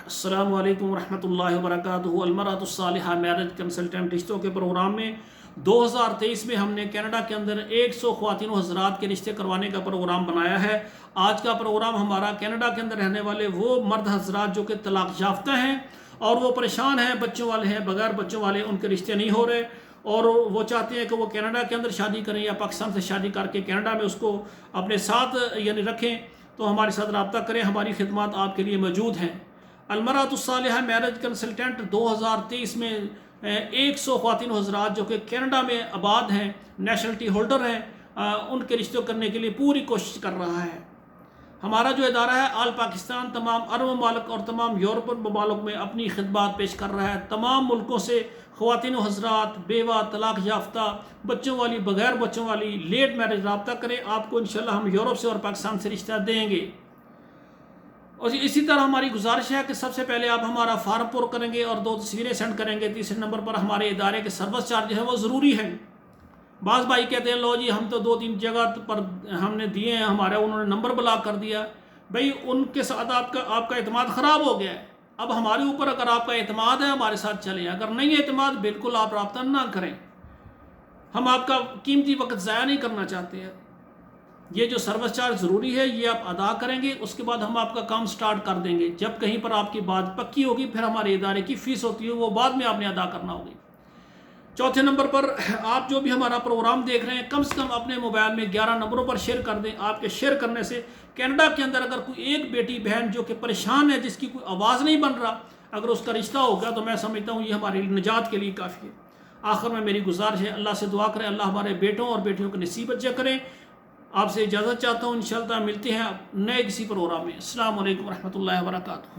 अस्सलामु अलैकुम रहमतुल्लाहि व बरकातुहू। अलमरअतुस्सालिहा मैरिज कंसल्टेंट रिश्तों के प्रोग्राम में 2023 में हमने कनाडा के अंदर 100 ख्वातीन हज़रात के रिश्ते करवाने का प्रोग्राम बनाया है। आज का प्रोग्राम हमारा कनाडा के अंदर रहने वाले वो मर्द हज़रात जो कि तलाक याफ्ता हैं और वो परेशान हैं, बच्चों वाले हैं, बगैर बच्चों वाले उनके रिश्ते नहीं हो रहे और वो चाहते हैं कि वो कनाडा के अंदर शादी करें या पाकिस्तान से शादी करके कनाडा में उसको अपने साथ यानी रखें, तो हमारे साथ रब्ता करें। हमारी खिदमत आपके लिए मौजूद हैं। अलमरअतुस्सालिहा मैरिज कंसल्टेंट 2023 में 100 ख्वातीन हज़रात जो कि कनाडा में आबाद हैं, नेशनलिटी होल्डर हैं, उनके रिश्ते करने के लिए पूरी कोशिश कर रहा है। हमारा जो इदारा है आल पाकिस्तान तमाम अरब ममालिक और तमाम यूरोपन ममालिक में अपनी खिदमत पेश कर रहा है। तमाम मुल्कों से ख्वातीन हज़रात, बेवा, तलाक याफ्ता, बच्चों वाली, बगैर बच्चों वाली, लेट मैरिज रब्ता करें। आपको इंशाल्लाह हम यूरोप से और पाकिस्तान से रिश्ता देंगे। और इसी तरह हमारी गुजारिश है कि सबसे पहले आप हमारा फार्म पुर करेंगे और 2 तस्वीरें सेंड करेंगे। तीसरे नंबर पर हमारे इदारे के सर्विस चार्ज है वो ज़रूरी है। बाज़ भाई कहते हैं लो जी हम तो 2-3 जगह पर हमने दिए हैं, हमारे उन्होंने नंबर ब्लॉक कर दिया। भाई उनके साथ आपका एतमाद ख़राब हो गया है। अब हमारे ऊपर अगर आपका एतमाद है हमारे साथ चलें, अगर नहीं है एतमाद बिल्कुल आप रब्ता ना करें। हम आपका कीमती वक्त ज़ाया नहीं करना चाहते हैं। ये जो सर्विस चार्ज ज़रूरी है ये आप अदा करेंगे, उसके बाद हम आपका काम स्टार्ट कर देंगे। जब कहीं पर आपकी बात पक्की होगी फिर हमारे इदारे की फ़ीस होती है वो बाद में आपने अदा करना होगी। चौथे नंबर पर आप जो भी हमारा प्रोग्राम देख रहे हैं कम से कम अपने मोबाइल में 11 नंबरों पर शेयर कर दें। आपके शेयर करने से कनाडा के अंदर अगर कोई एक बेटी बहन जो कि परेशान है, जिसकी कोई आवाज़ नहीं बन रहा, अगर उसका रिश्ता होगा तो मैं समझता हूँ ये हमारी निजात के लिए काफ़ी है। आखिर में मेरी गुजारिश है अल्लाह से दुआ करें, अल्लाह हमारे बेटों और बेटियों को नसीब अच्छा करें। आपसे इजाज़त चाहता हूँ, इंशाअल्लाह मिलते हैं नए किसी प्रोग्राम में। अस्सलामु अलैकुम रहमतुल्लाहि व बरकातुहू।